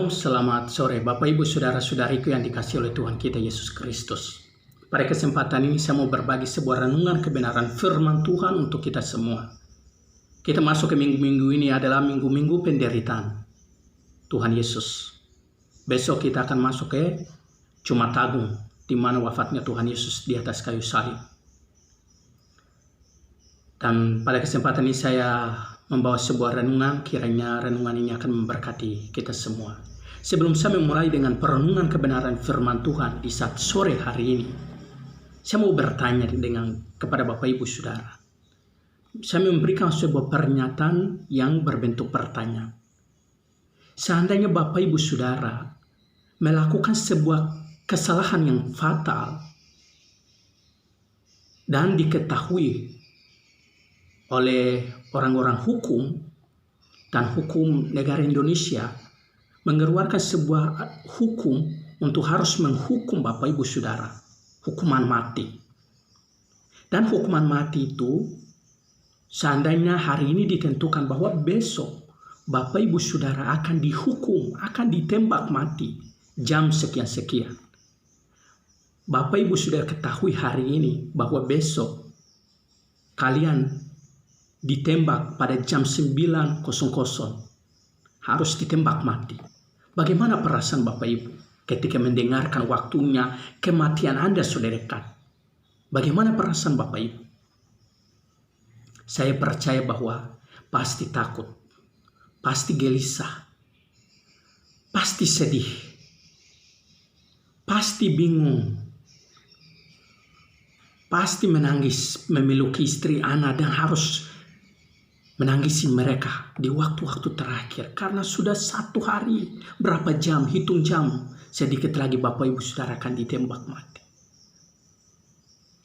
Shalom, selamat sore Bapak Ibu Saudara-saudariku yang dikasihi oleh Tuhan kita Yesus Kristus. Pada kesempatan ini saya mau berbagi sebuah renungan kebenaran firman Tuhan untuk kita semua. Kita masuk ke minggu-minggu ini adalah minggu-minggu penderitaan Tuhan Yesus. Besok kita akan masuk ke Jumat Agung, di mana wafatnya Tuhan Yesus di atas kayu salib. Dan pada kesempatan ini saya membawa sebuah renungan, kiranya renungan ini akan memberkati kita semua. Sebelum saya memulai dengan perenungan kebenaran firman Tuhan di saat sore hari ini, saya mau bertanya kepada Bapak Ibu Saudara. Saya memberikan sebuah pernyataan yang berbentuk pertanyaan. Seandainya Bapak Ibu Saudara melakukan sebuah kesalahan yang fatal dan diketahui oleh orang-orang hukum dan hukum negara Indonesia mengeluarkan sebuah hukum untuk harus menghukum Bapak Ibu Saudara, hukuman mati. Dan hukuman mati itu seandainya hari ini ditentukan bahwa besok Bapak Ibu Saudara akan dihukum, akan ditembak mati jam sekian-sekian. Bapak Ibu Saudara ketahui hari ini bahwa besok kalian ditembak pada jam 9.00, harus ditembak mati. Bagaimana perasaan Bapak Ibu ketika mendengarkan waktunya kematian Anda sudah dekat? Bagaimana perasaan Bapak Ibu? Saya percaya bahwa pasti takut, pasti gelisah, pasti sedih, pasti bingung, pasti menangis memeluk istri, anak, dan harus menangisi mereka di waktu-waktu terakhir. Karena sudah 1 hari, berapa jam, hitung jam, sedikit lagi Bapak Ibu Saudara akan ditembak mati.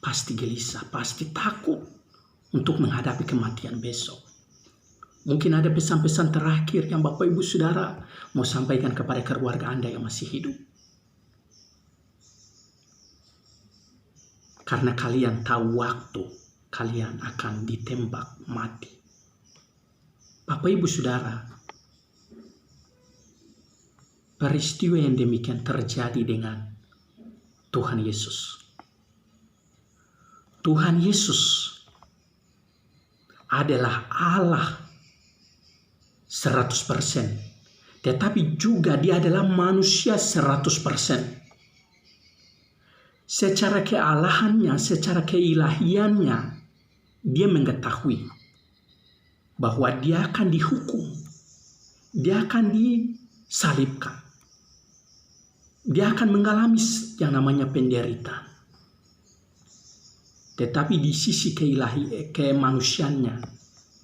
Pasti gelisah, pasti takut untuk menghadapi kematian besok. Mungkin ada pesan-pesan terakhir yang Bapak Ibu Saudara mau sampaikan kepada keluarga Anda yang masih hidup. Karena kalian tahu waktu kalian akan ditembak mati. Bapak Ibu Saudara, peristiwa yang demikian terjadi dengan Tuhan Yesus. Tuhan Yesus adalah Allah 100%, tetapi juga dia adalah manusia 100%. Secara kealahannya, secara keilahiannya, dia mengetahui bahwa dia akan dihukum, dia akan disalibkan, dia akan mengalami yang namanya penderitaan. Tetapi di sisi kemanusiaannya,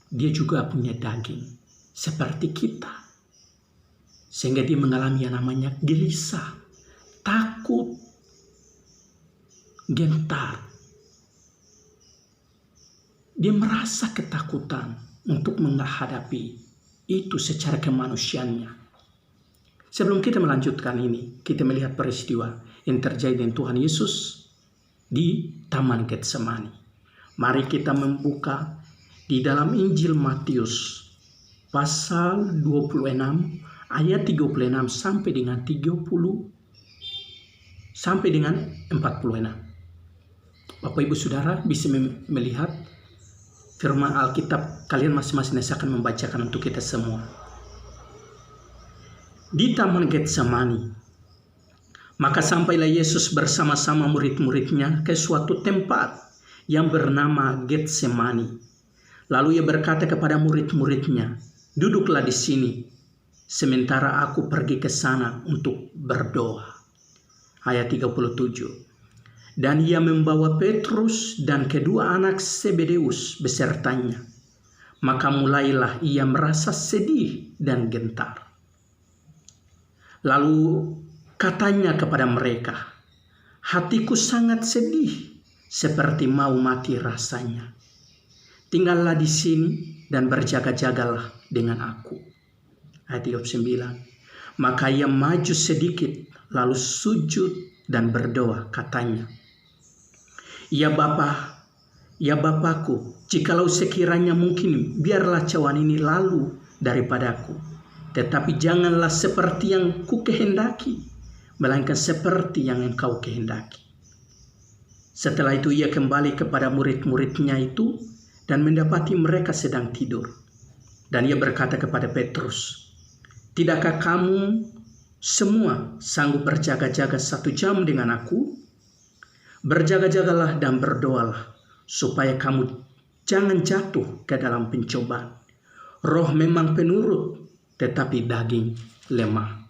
dia juga punya daging seperti kita, sehingga dia mengalami yang namanya gelisah, takut, gentar. Dia merasa ketakutan untuk menghadapi itu secara kemanusiaannya. Sebelum kita melanjutkan ini, kita melihat peristiwa yang terjadi dengan Tuhan Yesus di Taman Getsemani. Mari kita membuka di dalam Injil Matius pasal 26 ayat 36 sampai dengan 46. Bapak Ibu Saudara bisa melihat firman Alkitab, kalian masing-masing saya akan membacakan untuk kita semua. Di Taman Getsemani, maka sampailah Yesus bersama-sama murid-muridnya ke suatu tempat yang bernama Getsemani. Lalu ia berkata kepada murid-muridnya, "Duduklah di sini, sementara aku pergi ke sana untuk berdoa." Ayat 37. Dan ia membawa Petrus dan kedua anak Zebedeus besertanya. Maka mulailah ia merasa sedih dan gentar. Lalu katanya kepada mereka, "Hatiku sangat sedih, seperti mau mati rasanya. Tinggallah di sini dan berjaga-jagalah dengan aku." Ayat 39. Maka ia maju sedikit, lalu sujud dan berdoa, katanya, Ya Bapakku, jikalau sekiranya mungkin, biarlah cawan ini lalu daripadaku. Tetapi janganlah seperti yang ku kehendaki, melainkan seperti yang engkau kehendaki. Setelah itu ia kembali kepada murid-muridnya itu dan mendapati mereka sedang tidur. Dan ia berkata kepada Petrus, "Tidakkah kamu semua sanggup berjaga-jaga 1 jam dengan aku? Berjaga-jagalah dan berdoalah, supaya kamu jangan jatuh ke dalam pencobaan. Roh memang penurut, tetapi daging lemah."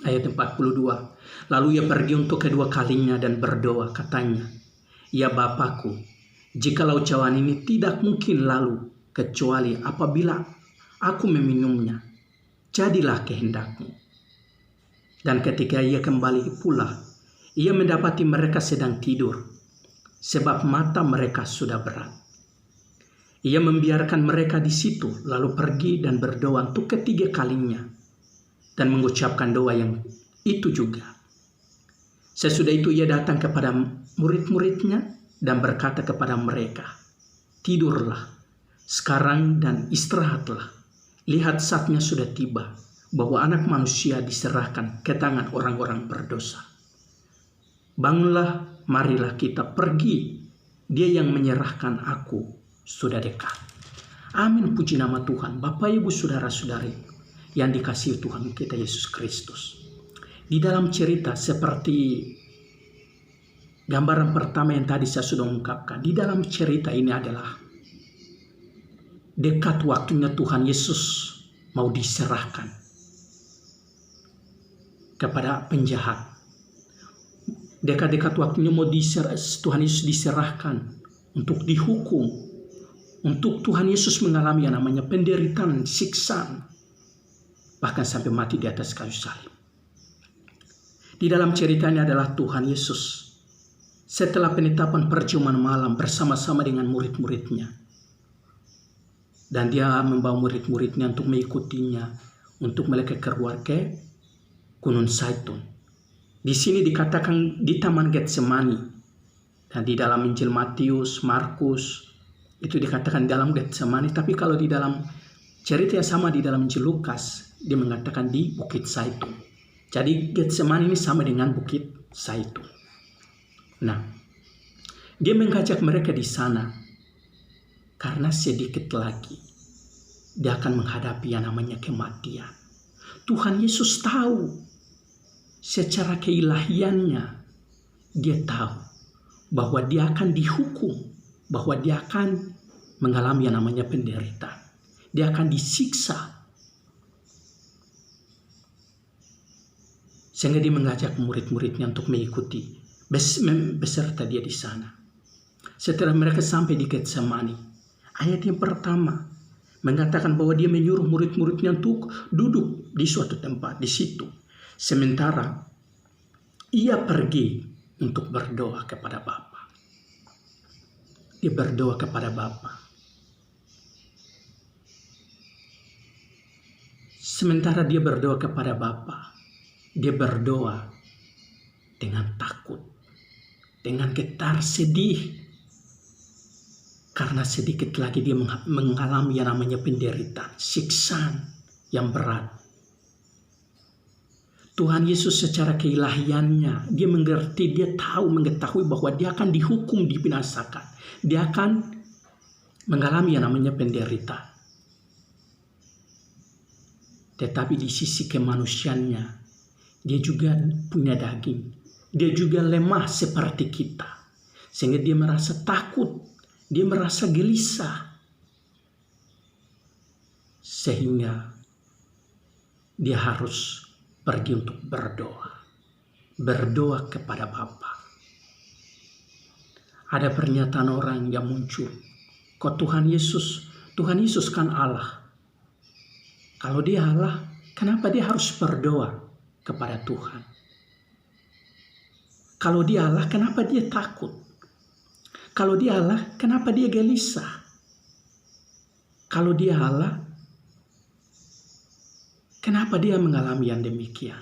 Ayat 42. Lalu ia pergi untuk kedua kalinya dan berdoa, katanya, "Ya Bapakku, jikalau cawan ini tidak mungkin lalu, kecuali apabila aku meminumnya, jadilah kehendakmu." Dan ketika ia kembali pula, ia mendapati mereka sedang tidur, sebab mata mereka sudah berat. Ia membiarkan mereka di situ, lalu pergi dan berdoa untuk ketiga kalinya, dan mengucapkan doa yang itu juga. Sesudah itu ia datang kepada murid-muridnya dan berkata kepada mereka, "Tidurlah sekarang dan istirahatlah. Lihat saatnya sudah tiba, bahwa Anak Manusia diserahkan ke tangan orang-orang berdosa. Bangunlah, marilah kita pergi. Dia yang menyerahkan aku sudah dekat." Amin, puji nama Tuhan. Bapak, Ibu, saudara-saudari yang dikasihi Tuhan kita Yesus Kristus. Di dalam cerita seperti gambaran pertama yang tadi saya sudah ungkapkan, di dalam cerita ini adalah dekat waktunya Tuhan Yesus mau diserahkan kepada penjahat. Dekat-dekat waktunya mau Tuhan Yesus diserahkan untuk dihukum, untuk Tuhan Yesus mengalami yang namanya penderitaan, siksaan, bahkan sampai mati di atas kayu salib. Di dalam cerita ini adalah Tuhan Yesus setelah penetapan perjamuan malam bersama-sama dengan murid-muridnya, dan dia membawa murid-muridnya untuk mengikutinya, untuk mereka keluar ke Gunung Zaitun. Di sini dikatakan di Taman Getsemani, dan di dalam Injil Matius, Markus itu dikatakan dalam Getsemani, tapi kalau di dalam cerita yang sama di dalam Injil Lukas, dia mengatakan di Bukit Zaitun. Jadi Getsemani ini sama dengan Bukit Zaitun. Nah, dia mengajak mereka di sana karena sedikit lagi dia akan menghadapi yang namanya kematian. Tuhan Yesus tahu secara keilahiannya, dia tahu bahwa dia akan dihukum, bahwa dia akan mengalami yang namanya penderitaan. Dia akan disiksa. Sehingga dia mengajak murid-muridnya untuk mengikuti beserta dia di sana. Setelah mereka sampai di Getsemani, ayat yang pertama mengatakan bahwa dia menyuruh murid-muridnya untuk duduk di suatu tempat di situ. Sementara ia pergi untuk berdoa kepada Bapa. Dia berdoa kepada Bapa. Sementara dia berdoa kepada Bapa, dia berdoa dengan takut, dengan getar sedih, karena sedikit lagi dia mengalami yang namanya penderitaan, siksaan yang berat. Tuhan Yesus secara keilahiannya, dia mengerti, dia tahu, mengetahui bahwa dia akan dihukum, dibinasakan. Dia akan mengalami yang namanya penderitaan. Tetapi di sisi kemanusiaannya, dia juga punya daging. Dia juga lemah seperti kita. Sehingga dia merasa takut, dia merasa gelisah. Sehingga dia harus pergi untuk berdoa kepada Bapa. Ada pernyataan orang yang muncul, kok Tuhan Yesus kan Allah. Kalau dia Allah, kenapa dia harus berdoa kepada Tuhan? Kalau dia Allah, kenapa dia takut? Kalau dia Allah, kenapa dia gelisah? Kalau dia Allah, kenapa dia mengalami yang demikian?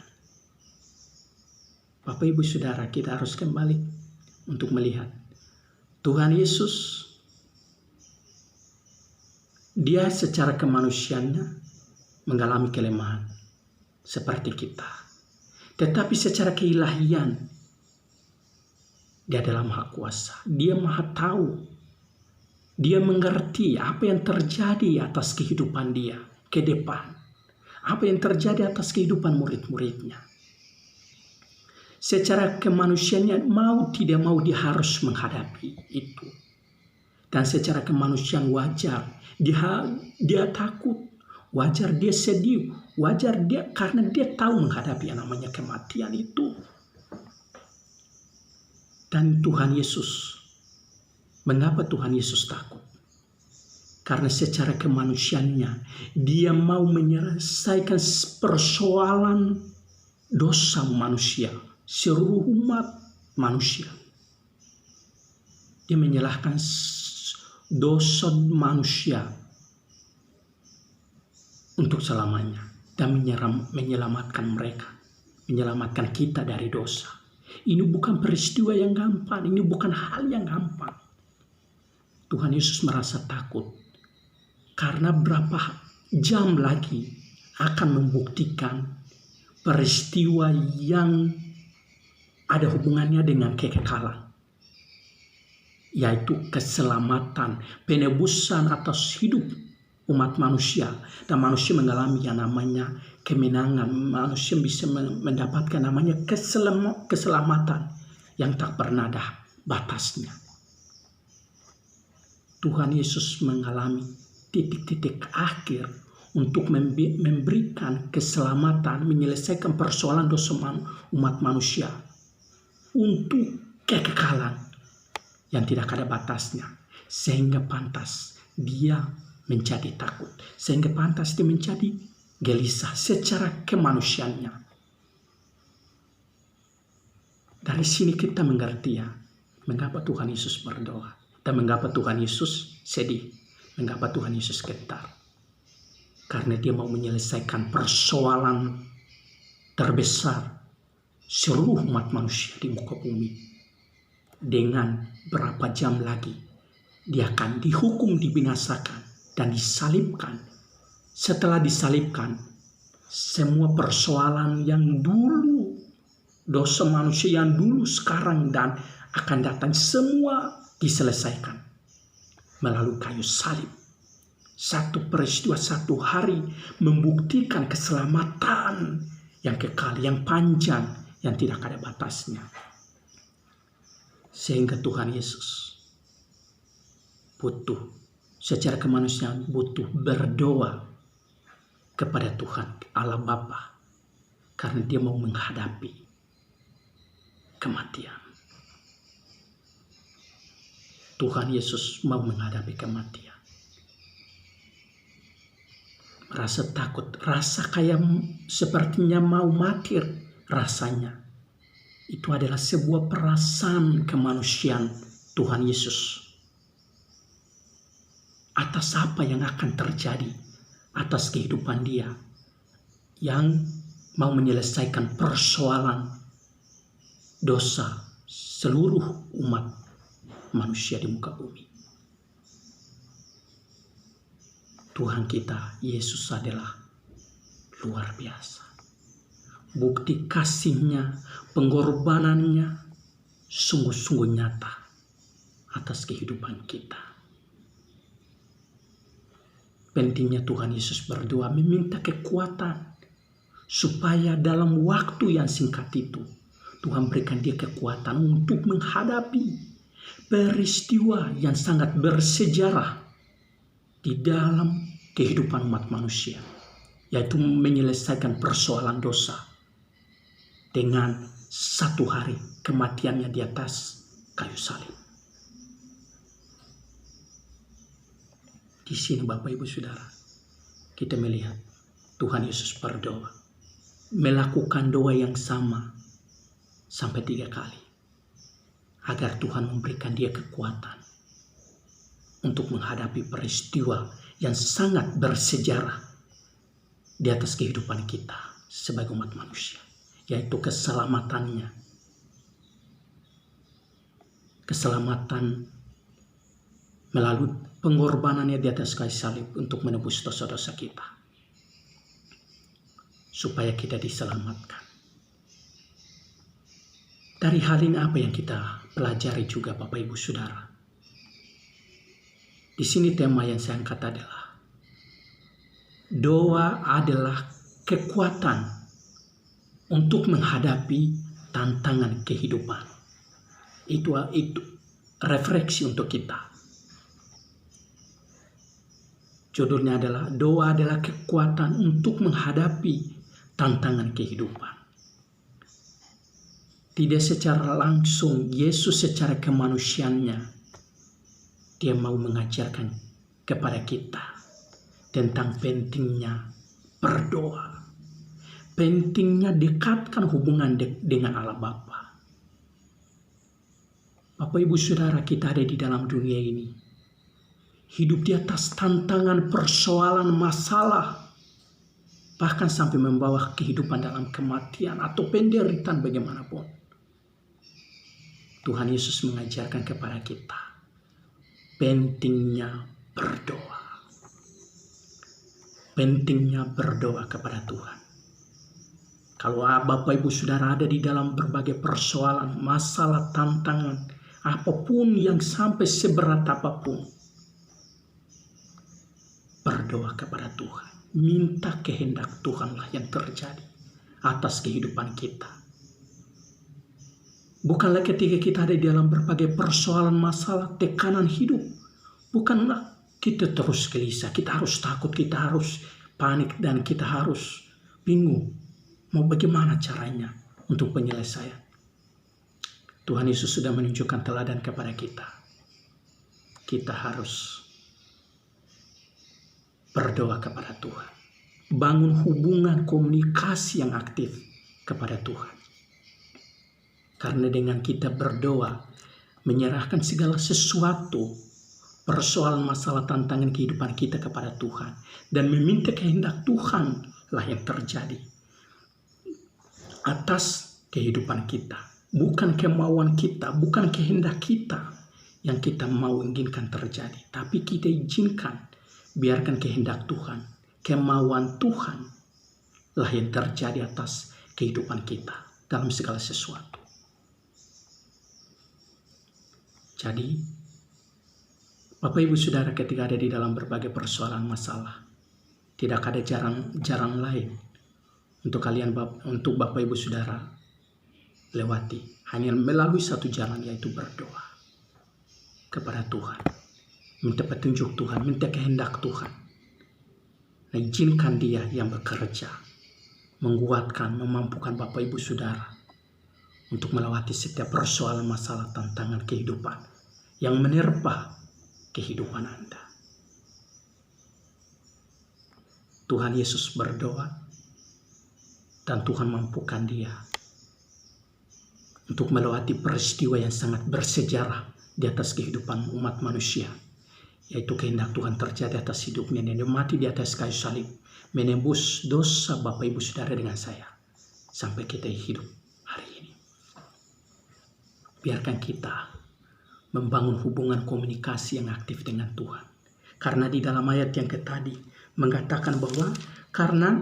Bapak, Ibu, Saudara, kita harus kembali untuk melihat Tuhan Yesus. Dia secara kemanusiaannya, mengalami kelemahan seperti kita. Tetapi secara keilahian, Dia adalah Maha Kuasa. Dia Maha Tahu. Dia mengerti apa yang terjadi atas kehidupan Dia ke depan. Apa yang terjadi atas kehidupan murid-muridnya. Secara kemanusiaannya, mau tidak mau dia harus menghadapi itu. Dan secara kemanusiaan wajar, dia takut, wajar dia sedih, wajar dia karena dia tahu menghadapi yang namanya kematian itu. Dan Tuhan Yesus, mengapa Tuhan Yesus takut? Karena secara kemanusiaannya, dia mau menyelesaikan persoalan dosa manusia, seluruh umat manusia. Dia menyalahkan dosa manusia untuk selamanya dan menyelamatkan mereka, menyelamatkan kita dari dosa. Ini bukan peristiwa yang gampang, ini bukan hal yang gampang. Tuhan Yesus merasa takut karena berapa jam lagi akan membuktikan peristiwa yang ada hubungannya dengan kekekalan, yaitu keselamatan, penebusan atas hidup umat manusia, dan manusia mengalami yang namanya kemenangan. Manusia bisa mendapatkan namanya keselamatan yang tak pernah ada batasnya. Tuhan Yesus mengalami titik-titik akhir untuk memberikan keselamatan, menyelesaikan persoalan dosa umat manusia untuk kekekalan yang tidak ada batasnya, sehingga pantas dia menjadi takut, sehingga pantas dia menjadi gelisah secara kemanusiaannya. Dari sini kita mengerti ya, mengapa Tuhan Yesus berdoa dan mengapa Tuhan Yesus sedih, mengapa Tuhan Yesus getar. Karena dia mau menyelesaikan persoalan terbesar seluruh umat manusia di muka bumi. Dengan berapa jam lagi dia akan dihukum, dibinasakan, dan disalibkan. Setelah disalibkan, semua persoalan yang dulu, dosa manusia yang dulu, sekarang, dan akan datang, semua diselesaikan melalui kayu salib. Satu peristiwa, satu hari membuktikan keselamatan yang kekal, yang panjang, yang tidak ada batasnya. Sehingga Tuhan Yesus butuh, secara kemanusiaan butuh berdoa kepada Tuhan Allah Bapa, karena dia mau menghadapi kematian. Tuhan Yesus mau menghadapi kematian. Rasa takut, rasa kayak sepertinya mau mati rasanya. Itu adalah sebuah perasaan kemanusiaan Tuhan Yesus atas apa yang akan terjadi atas kehidupan dia yang mau menyelesaikan persoalan dosa seluruh umat manusia di muka bumi. Tuhan kita Yesus adalah luar biasa. Bukti kasihnya, pengorbanannya sungguh-sungguh nyata atas kehidupan kita. Pentingnya Tuhan Yesus berdoa, meminta kekuatan supaya dalam waktu yang singkat itu Tuhan berikan dia kekuatan untuk menghadapi peristiwa yang sangat bersejarah di dalam kehidupan umat manusia, yaitu menyelesaikan persoalan dosa dengan satu hari kematiannya di atas kayu salib. Di sini Bapak Ibu Saudara, kita melihat Tuhan Yesus berdoa, melakukan doa yang sama sampai 3 kali, agar Tuhan memberikan dia kekuatan untuk menghadapi peristiwa yang sangat bersejarah di atas kehidupan kita sebagai umat manusia, yaitu keselamatannya. Keselamatan melalui pengorbanannya di atas kayu salib untuk menebus dosa-dosa kita. supaya kita diselamatkan. Dari hal ini apa yang kita pelajari juga Bapak Ibu Saudara? Di sini tema yang saya angkat adalah doa adalah kekuatan untuk menghadapi tantangan kehidupan. Itu refleksi untuk kita. Judulnya adalah doa adalah kekuatan untuk menghadapi tantangan kehidupan. Tidak secara langsung, Yesus secara kemanusiaannya, dia mau mengajarkan kepada kita tentang pentingnya berdoa. Pentingnya dekatkan hubungan dengan Allah Bapa. Bapak Ibu Saudara, kita ada di dalam dunia ini. Hidup di atas tantangan, persoalan, masalah. Bahkan sampai membawa kehidupan dalam kematian atau penderitaan bagaimanapun. Tuhan Yesus mengajarkan kepada kita pentingnya berdoa. Pentingnya berdoa kepada Tuhan. Kalau Bapak Ibu Saudara ada di dalam berbagai persoalan, masalah, tantangan, apapun yang sampai seberat apapun, berdoa kepada Tuhan. Minta kehendak Tuhanlah yang terjadi atas kehidupan kita. Bukanlah ketika kita ada di dalam berbagai persoalan, masalah, tekanan hidup. Bukanlah kita terus gelisah, kita harus takut, kita harus panik, dan kita harus bingung. Mau bagaimana caranya untuk penyelesaian? Tuhan Yesus sudah menunjukkan teladan kepada kita. Kita harus berdoa kepada Tuhan. Bangun hubungan komunikasi yang aktif kepada Tuhan. Karena dengan kita berdoa, menyerahkan segala sesuatu, persoalan, masalah, tantangan kehidupan kita kepada Tuhan. Dan meminta kehendak Tuhan lah yang terjadi atas kehidupan kita. Bukan kemauan kita, bukan kehendak kita yang kita mau inginkan terjadi. Tapi kita izinkan, biarkan kehendak Tuhan, kemauan Tuhan lah yang terjadi atas kehidupan kita dalam segala sesuatu. Jadi, Bapak Ibu Saudara, ketika ada di dalam berbagai persoalan masalah, tidak ada jalan lain untuk untuk Bapak Ibu Saudara lewati. Hanya melalui satu jalan, yaitu berdoa kepada Tuhan. Minta petunjuk Tuhan, minta kehendak Tuhan. Nah, izinkan Dia yang bekerja, menguatkan, memampukan Bapak Ibu Saudara untuk melewati setiap persoalan, masalah, tantangan kehidupan yang menerpa kehidupan Anda. Tuhan Yesus berdoa, dan Tuhan mampukan dia untuk melewati peristiwa yang sangat bersejarah di atas kehidupan umat manusia, yaitu kehendak Tuhan terjadi atas hidupnya, dan dia mati di atas kayu salib, menembus dosa Bapak Ibu Saudara dengan saya, sampai kita hidup hari ini. Biarkan kita membangun hubungan komunikasi yang aktif dengan Tuhan. Karena di dalam ayat yang tadi mengatakan bahwa karena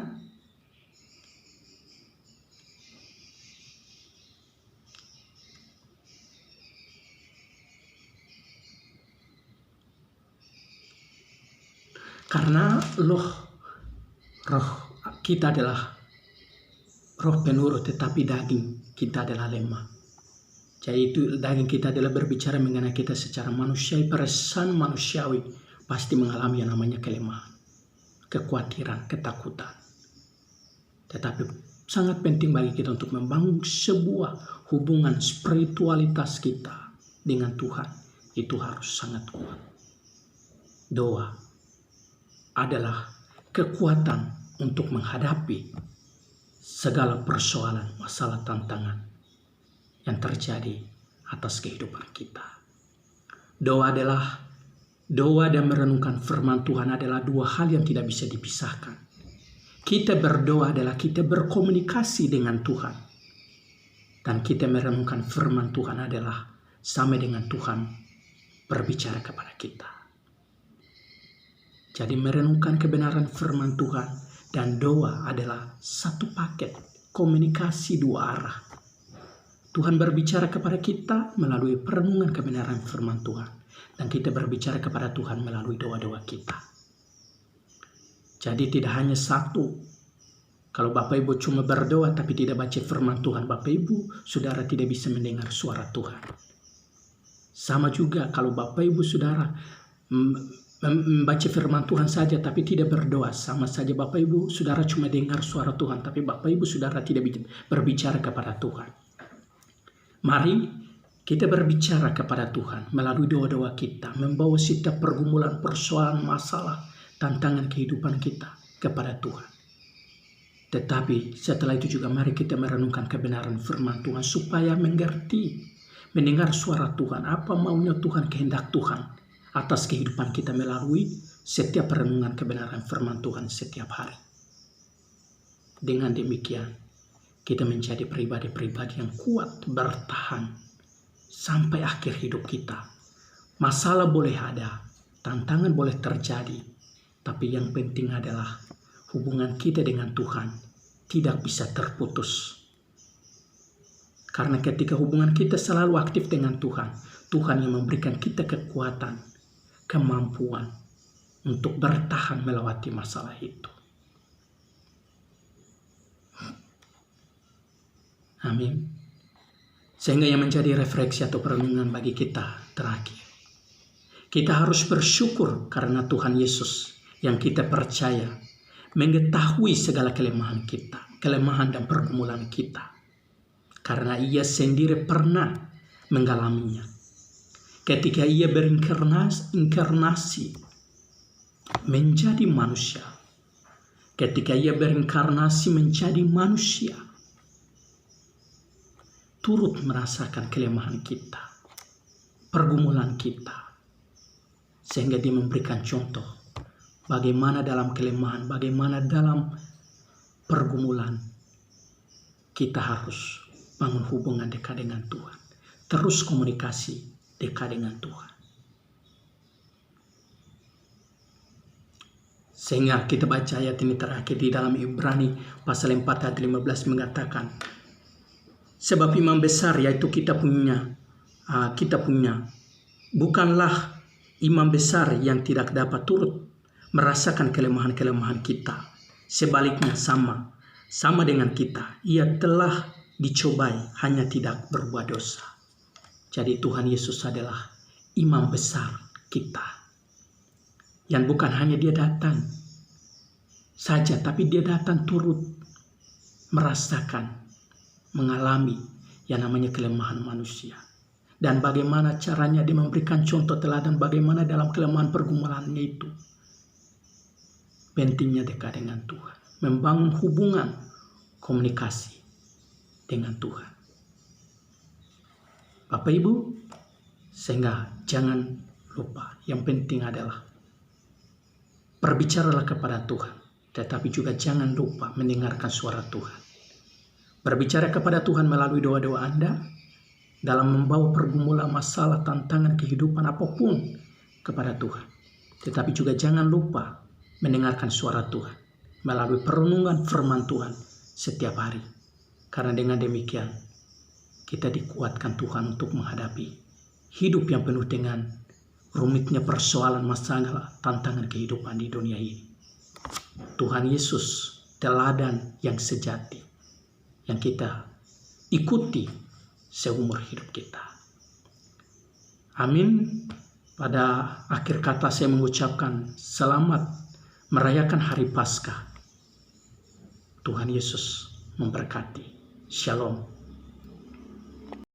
roh kita adalah roh penurut, tetapi daging kita adalah lemah. Jadi itu daging kita adalah berbicara mengenai kita secara manusiawi, perasaan manusiawi pasti mengalami yang namanya kelemahan, kekhawatiran, ketakutan. Tetapi sangat penting bagi kita untuk membangun sebuah hubungan spiritualitas kita dengan Tuhan. Itu harus sangat kuat. Doa adalah kekuatan untuk menghadapi segala persoalan, masalah, tantangan yang terjadi atas kehidupan kita. Doa dan merenungkan firman Tuhan adalah dua hal yang tidak bisa dipisahkan. Kita berdoa adalah kita berkomunikasi dengan Tuhan. Dan kita merenungkan firman Tuhan adalah sama dengan Tuhan berbicara kepada kita. Jadi merenungkan kebenaran firman Tuhan dan doa adalah satu paket, komunikasi dua arah. Tuhan berbicara kepada kita melalui perenungan kebenaran firman Tuhan, dan kita berbicara kepada Tuhan melalui doa-doa kita. Jadi tidak hanya satu. Kalau Bapak Ibu cuma berdoa tapi tidak baca firman Tuhan, Bapak Ibu, saudara tidak bisa mendengar suara Tuhan. Sama juga kalau Bapak Ibu saudara membaca firman Tuhan saja tapi tidak berdoa, sama saja Bapak Ibu saudara cuma dengar suara Tuhan tapi Bapak Ibu saudara tidak berbicara kepada Tuhan. Mari kita berbicara kepada Tuhan melalui doa-doa kita, membawa setiap pergumulan, persoalan, masalah, tantangan kehidupan kita kepada Tuhan. Tetapi setelah itu juga mari kita merenungkan kebenaran firman Tuhan supaya mengerti, mendengar suara Tuhan, apa maunya Tuhan, kehendak Tuhan atas kehidupan kita melalui setiap renungan kebenaran firman Tuhan setiap hari. Dengan demikian, kita menjadi pribadi-pribadi yang kuat bertahan sampai akhir hidup kita. Masalah boleh ada, tantangan boleh terjadi, tapi yang penting adalah hubungan kita dengan Tuhan tidak bisa terputus. Karena ketika hubungan kita selalu aktif dengan Tuhan, Tuhan yang memberikan kita kekuatan, kemampuan untuk bertahan melewati masalah itu. Amin. Sehingga yang menjadi refleksi atau perenungan bagi kita terakhir. Kita harus bersyukur karena Tuhan Yesus yang kita percaya mengetahui segala kelemahan kita, kelemahan dan pergumulan kita. Karena ia sendiri pernah mengalaminya. Ketika ia berinkarnasi menjadi manusia. Ketika ia berinkarnasi menjadi manusia, turut merasakan kelemahan kita, pergumulan kita. Sehingga dia memberikan contoh bagaimana dalam kelemahan, bagaimana dalam pergumulan kita harus bangun hubungan dekat dengan Tuhan. Terus komunikasi dekat dengan Tuhan. Sehingga kita baca ayat ini terakhir di dalam Ibrani pasal 4 ayat 15 mengatakan, sebab imam besar yaitu kita punya, bukanlah imam besar yang tidak dapat turut merasakan kelemahan-kelemahan kita. Sebaliknya sama dengan kita. Ia telah dicobai, hanya tidak berbuat dosa. Jadi Tuhan Yesus adalah imam besar kita. Yang bukan hanya dia datang saja, tapi dia datang turut merasakan, mengalami yang namanya kelemahan manusia. Dan bagaimana caranya dia memberikan contoh teladan bagaimana dalam kelemahan pergumulannya itu. Pentingnya dekat dengan Tuhan. Membangun hubungan komunikasi dengan Tuhan. Bapak Ibu, sehingga jangan lupa. Yang penting adalah berbicaralah kepada Tuhan. Tetapi juga jangan lupa mendengarkan suara Tuhan. Berbicara kepada Tuhan melalui doa-doa Anda. Dalam membawa pergumulan, masalah, tantangan, kehidupan apapun kepada Tuhan. Tetapi juga jangan lupa mendengarkan suara Tuhan melalui perenungan firman Tuhan setiap hari. Karena dengan demikian kita dikuatkan Tuhan untuk menghadapi hidup yang penuh dengan rumitnya persoalan, masalah, tantangan kehidupan di dunia ini. Tuhan Yesus teladan yang sejati yang kita ikuti seumur hidup kita. Amin. Pada akhir kata saya mengucapkan selamat merayakan hari Paskah. Tuhan Yesus memberkati. Shalom.